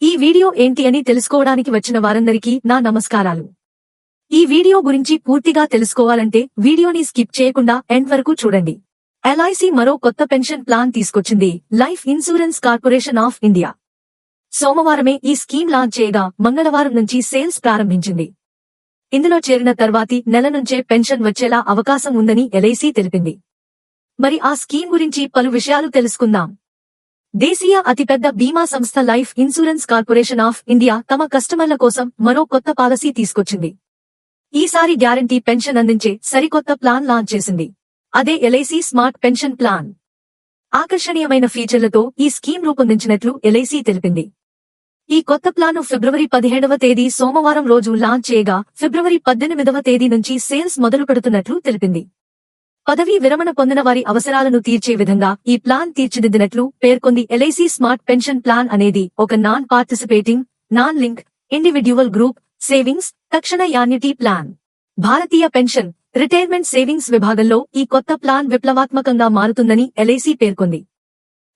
ఈ వీడియో ఏంటి అని తెలుసుకోవడానికి వచ్చిన వారందరికీ నా నమస్కారాలు. ఈ వీడియో గురించి పూర్తిగా తెలుసుకోవాలంటే వీడియోని స్కిప్ చేయకుండా ఎండ్ వరకు చూడండి. ఎల్ఐసి మరో కొత్త పెన్షన్ ప్లాన్ తీసుకొచ్చింది. Life Insurance Corporation of India సోమవారమే ఈ స్కీమ్ లాంచ్ చేయగా మంగళవారం నుంచి సేల్స్ ప్రారంభించింది. ఇందులో చేరిన తర్వాతి నెల నుంచే పెన్షన్ వచ్చేలా అవకాశం ఉందని ఎల్ఐసి తెలిపింది. మరి ఆ స్కీమ్ గురించి పలు విషయాలు తెలుసుకుందాం. దేశీయ అతిపెద్ద బీమా సంస్థ life Insurance Corporation of India తమ కస్టమర్ల కోసం మరో కొత్త పాలసీ తీసుకొచ్చింది. ఈసారి గ్యారంటీ పెన్షన్ అందించే సరికొత్త ప్లాన్ లాంచ్ చేసింది. అదే ఎల్ఐసి స్మార్ట్ పెన్షన్ ప్లాన్. ఆకర్షణీయమైన ఫీచర్లతో ఈ స్కీమ్ రూపొందించినట్లు ఎల్ఐసి తెలిపింది. ఈ కొత్త ప్లాను ఫిబ్రవరి 17వ తేదీ సోమవారం రోజు లాంచ్ చేయగా ఫిబ్రవరి 18వ తేదీ నుంచి సేల్స్ మొదలు పెడుతున్నట్లు తెలిపింది. పదవీ విరమణ పొందిన వారి అవసరాలను తీర్చే విధంగా ఈ ప్లాన్ తీర్చిదిద్దినట్లు పేర్కొంది. ఎల్ఐసి స్మార్ట్ పెన్షన్ ప్లాన్ అనేది ఒక non participating, non link, individual group savings తక్షణ యాన్యుటీ ప్లాన్. భారతీయ పెన్షన్, రిటైర్మెంట్ సేవింగ్స్ విభాగంలో ఈ కొత్త ప్లాన్ విప్లవాత్మకంగా మారుతుందని ఎల్ఐసి పేర్కొంది.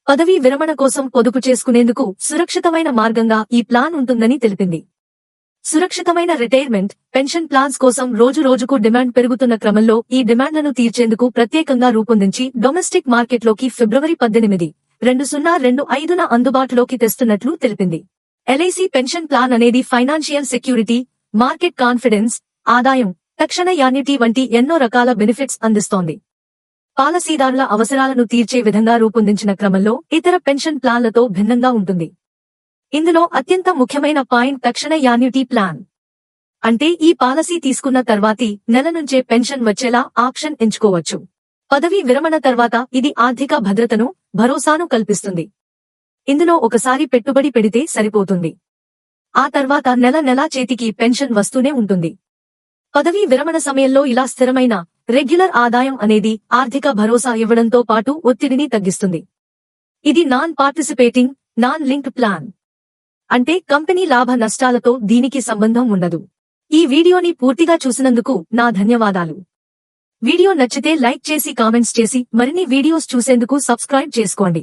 పదవీ విరమణ కోసం పొదుపు చేసుకునేందుకు సురక్షితమైన మార్గంగా ఈ ప్లాన్ ఉంటుందని తెలిపింది. సురక్షితమైన రిటైర్మెంట్, పెన్షన్ ప్లాన్స్ కోసం రోజు రోజుకు డిమాండ్ పెరుగుతున్న క్రమంలో ఈ డిమాండ్లను తీర్చేందుకు ప్రత్యేకంగా రూపొందించి డొమెస్టిక్ మార్కెట్లోకి ఫిబ్రవరి 18, 2025న అందుబాటులోకి తెస్తున్నట్లు తెలిపింది. ఎల్ఐసి పెన్షన్ ప్లాన్ అనేది ఫైనాన్షియల్ సెక్యూరిటీ, మార్కెట్ కాన్ఫిడెన్స్, ఆదాయం, తక్షణ యాన్యుటీ వంటి ఎన్నో రకాల బెనిఫిట్స్ అందిస్తోంది. పాలసీదారుల అవసరాలను తీర్చే విధంగా రూపొందించిన క్రమంలో ఇతర పెన్షన్ ప్లాన్లతో భిన్నంగా ఉంటుంది. ఇందులో అత్యంత ముఖ్యమైన పాయింట్ తక్షణ యాన్యుటీ ప్లాన్. అంటే ఈ పాలసీ తీసుకున్న తర్వాతి నెల నుంచే పెన్షన్ వచ్చేలా ఆప్షన్ ఎంచుకోవచ్చు. పదవీ విరమణ తర్వాత ఇది ఆర్థిక భద్రతను, భరోసాను కల్పిస్తుంది. ఇందులో ఒకసారి పెట్టుబడి పెడితే సరిపోతుంది. ఆ తర్వాత నెల నెలా చేతికి పెన్షన్ వస్తూనే ఉంటుంది. పదవీ విరమణ సమయంలో ఇలా స్థిరమైన, రెగ్యులర్ ఆదాయం అనేది ఆర్థిక భరోసా ఇవ్వడంతో పాటు ఒత్తిడిని తగ్గిస్తుంది. ఇది non participating, non link plan. అంటే కంపెనీ లాభ నష్టాలతో దీనికి సంబంధం ఉండదు. ఈ వీడియోని పూర్తిగా చూసినందుకు నా ధన్యవాదాలు. వీడియో నచ్చితే లైక్ చేసి కామెంట్స్ చేసి మరిన్ని వీడియోస్ చూసేందుకు సబ్స్క్రైబ్ చేసుకోండి.